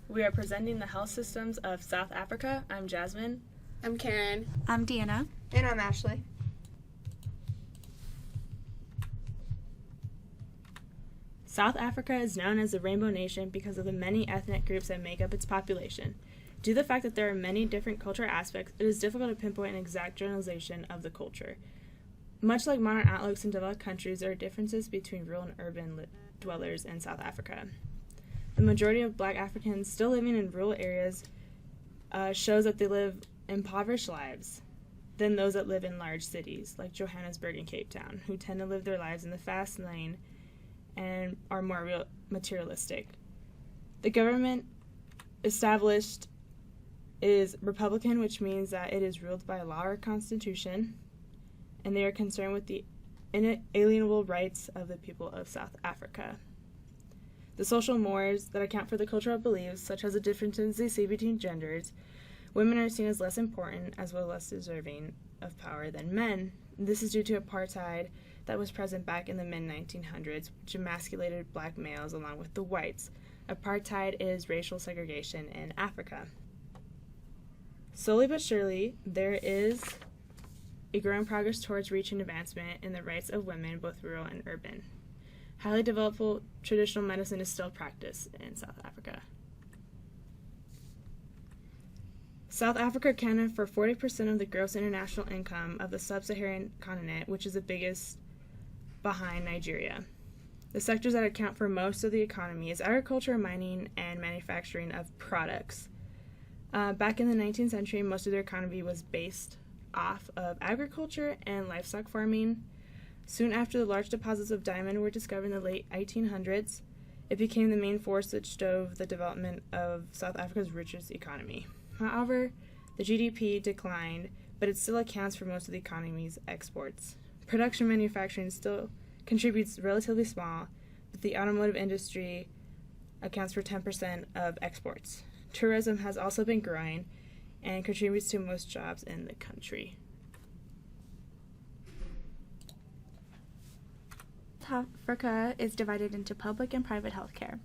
We are presenting the health systems of South Africa. I'm Jasmine. I'm Karen. I'm Deanna. And I'm Ashley. South Africa is known as the Rainbow Nation because of the many ethnic groups that make up its population. Due to the fact that there are many different cultural aspects, it is difficult to pinpoint an exact generalization of the culture. Much like modern outlooks in developed countries, there are differences between rural and urban dwellers in South Africa. The majority of Black Africans still living in rural areas shows that they live impoverished lives than those that live in large cities like Johannesburg and Cape Town, who tend to live their lives in the fast lane and are more materialistic. The government established is Republican, which means that it is ruled by law or constitution, and they are concerned with the inalienable rights of the people of South Africa. The social mores that account for the cultural beliefs, such as the differences they see between genders, women are seen as less important as well as less deserving of power than men. This is due to apartheid that was present back in the mid-1900s, which emasculated black males along with the whites. Apartheid is racial segregation in Africa. Slowly but surely, there is a growing progress towards reaching advancement in the rights of women, both rural and urban. Highly developed traditional medicine is still practiced in South Africa. South Africa accounted for 40% of the gross international income of the sub-Saharan continent, which is the biggest behind Nigeria. The sectors that account for most of the economy is agriculture, mining, and manufacturing of products. Back in the 19th century, most of their economy was based off of agriculture and livestock farming. Soon after the large deposits of diamond were discovered in the late 1800s, it became the main force that drove the development of South Africa's richest economy. However, the GDP declined, but it still accounts for most of the economy's exports. Production manufacturing still contributes relatively small, but the automotive industry accounts for 10% of exports. Tourism has also been growing and contributes to most jobs in the country. South Africa is divided into public and private healthcare.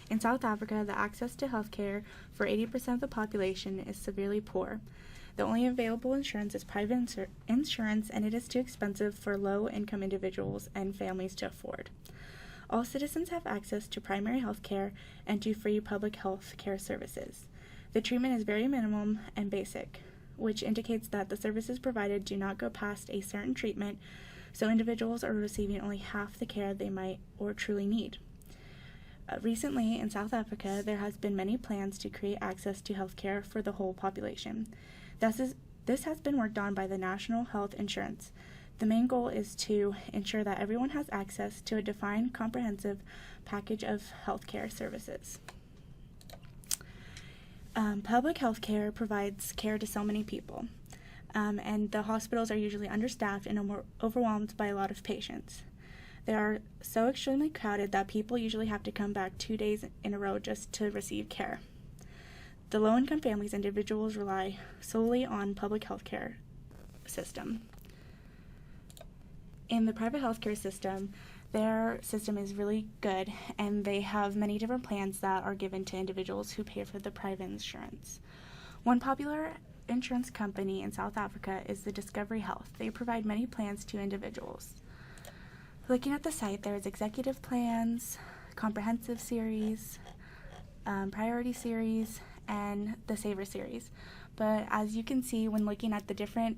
In South Africa, the access to healthcare for 80% of the population is severely poor. The only available insurance is private insurance, and it is too expensive for low-income individuals and families to afford. All citizens have access to primary health care and to free public health care services. The treatment is very minimum and basic, which indicates that the services provided do not go past a certain treatment, so individuals are receiving only half the care they might or truly need. Recently, in South Africa, there has been many plans to create access to health care for the whole population. This has been worked on by the National Health Insurance. The main goal is to ensure that everyone has access to a defined, comprehensive package of healthcare services. Public health care provides care to so many people, and the hospitals are usually understaffed and overwhelmed by a lot of patients. They are so extremely crowded that people usually have to come back 2 days in a row just to receive care. The low-income families and individuals rely solely on public health care system. In the private healthcare system, their system is really good, and they have many different plans that are given to individuals who pay for the private insurance. One popular insurance company in South Africa is the Discovery Health. They provide many plans to individuals. Looking at the site, there is executive plans, comprehensive series, priority series, and the Saver series. But as you can see when looking at the different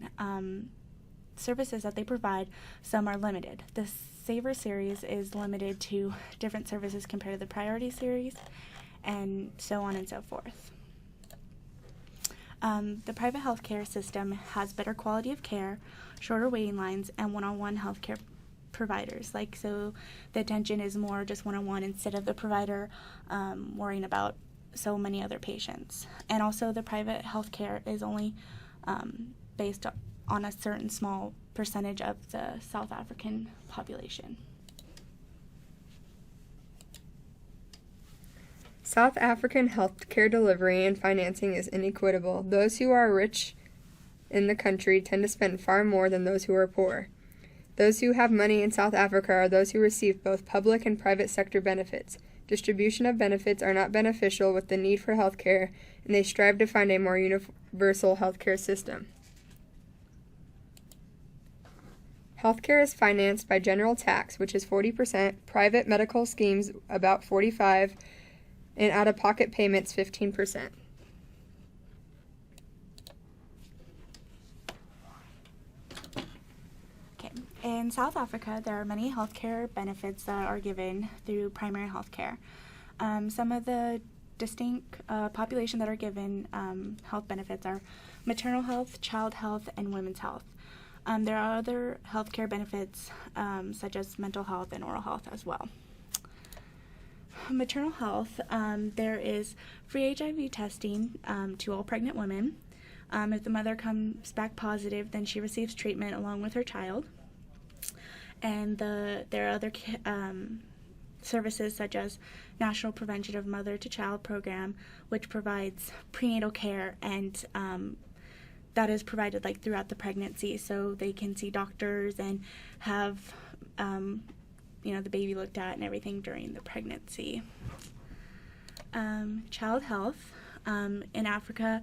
services that they provide, some are limited. The Saver series is limited to different services compared to the priority series, and so on and so forth. The private healthcare system has better quality of care, shorter waiting lines, and one-on-one healthcare providers. So the attention is more just one-on-one instead of the provider worrying about so many other patients. And also the private healthcare is only based on a certain small percentage of the South African population. South African healthcare delivery and financing is inequitable. Those who are rich in the country tend to spend far more than those who are poor. Those who have money in South Africa are those who receive both public and private sector benefits. distribution of benefits are not beneficial with the need for health care, and they strive to find a more universal health care system. Healthcare is financed by general tax, which is 40%, private medical schemes about 45%, and out-of-pocket payments 15%. Okay. In South Africa, there are many healthcare benefits that are given through primary healthcare. Some of the distinct population that are given health benefits are maternal health, child health, and women's health. There are other healthcare benefits such as mental health and oral health as well. Maternal health, there is free HIV testing to all pregnant women. If the mother comes back positive, then she receives treatment along with her child. And there are other services such as National Prevention of Mother-to-Child Program, which provides prenatal care, and that is provided like throughout the pregnancy, so they can see doctors and have the baby looked at and everything during the pregnancy. Child health in Africa,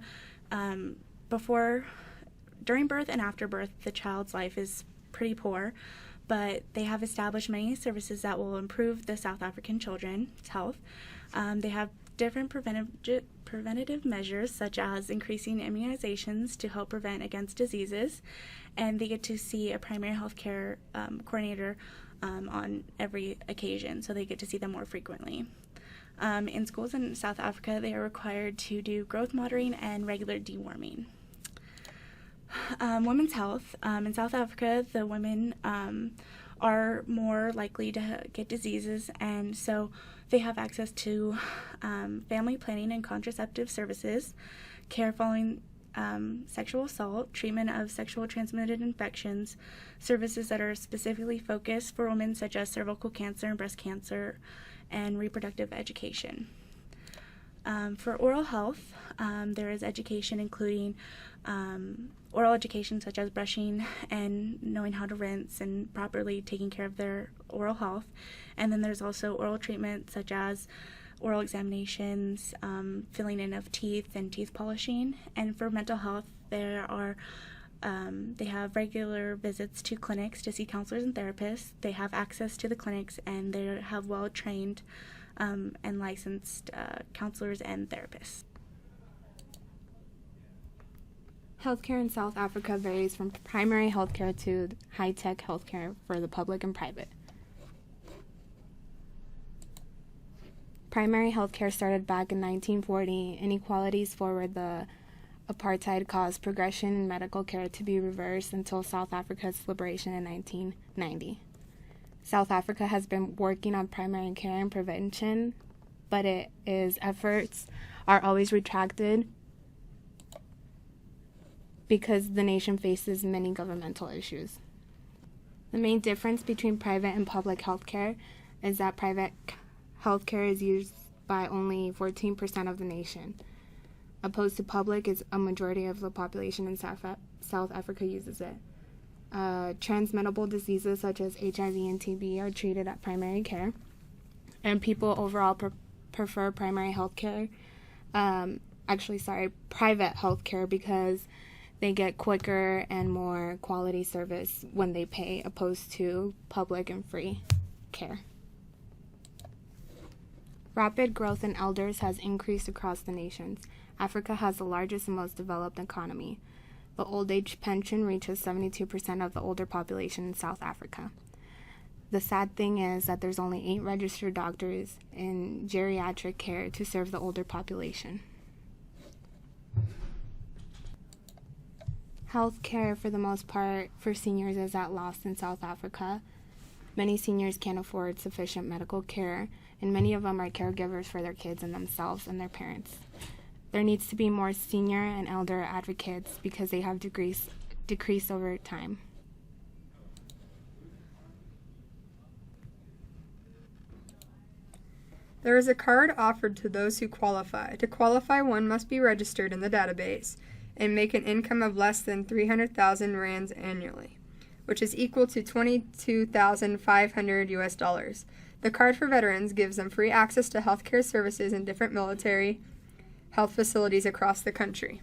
during birth and after birth, the child's life is pretty poor, but they have established many services that will improve the South African children's health. They have different preventative measures, such as increasing immunizations to help prevent against diseases, and they get to see a primary health care coordinator on every occasion, so they get to see them more frequently. In schools in South Africa, they are required to do growth monitoring and regular deworming. Women's health. In South Africa, the women are more likely to get diseases, and so they have access to family planning and contraceptive services, care following sexual assault, treatment of sexual transmitted infections, services that are specifically focused for women such as cervical cancer and breast cancer, and reproductive education. For oral health, there is education including oral education such as brushing and knowing how to rinse and properly taking care of their oral health. And then there's also oral treatment such as oral examinations, filling in of teeth, and teeth polishing. And for mental health, they have regular visits to clinics to see counselors and therapists. They have access to the clinics, and they have well-trained and licensed counselors and therapists. Healthcare in South Africa varies from primary healthcare to high-tech healthcare for the public and private. Primary healthcare started back in 1940. Inequalities forward the apartheid caused progression in medical care to be reversed until South Africa's liberation in 1990. South Africa has been working on primary care and prevention, but its efforts are always retracted because the nation faces many governmental issues. The main difference between private and public healthcare is that private healthcare is used by only 14% of the nation, opposed to public is a majority of the population in South Africa uses it. Transmittable diseases such as HIV and TB are treated at primary care, and people overall prefer private healthcare because they get quicker and more quality service when they pay, opposed to public and free care. Rapid growth in elders has increased across the nations. Africa has the largest and most developed economy. The old age pension reaches 72% of the older population in South Africa. The sad thing is that there's only 8 registered doctors in geriatric care to serve the older population. Health care, for the most part, for seniors is at loss in South Africa. Many seniors can't afford sufficient medical care, and many of them are caregivers for their kids and themselves and their parents. There needs to be more senior and elder advocates because they have decreased over time. There is a card offered to those who qualify. To qualify, one must be registered in the database and make an income of less than 300,000 rands annually, which is equal to $22,500 US. The card for veterans gives them free access to healthcare services in different military health facilities across the country.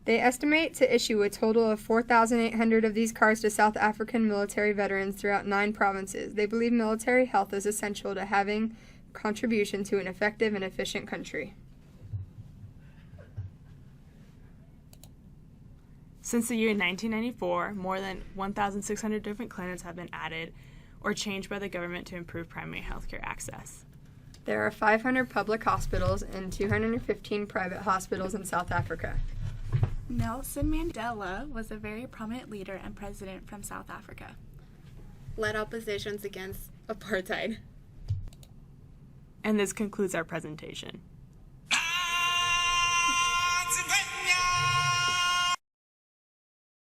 They estimate to issue a total of 4,800 of these cards to South African military veterans throughout 9 provinces. They believe military health is essential to having contribution to an effective and efficient country. Since the year 1994, more than 1,600 different clinics have been added or changed by the government to improve primary healthcare access. There are 500 public hospitals and 215 private hospitals in South Africa. Nelson Mandela was a very prominent leader and president from South Africa. Led oppositions against apartheid. And this concludes our presentation.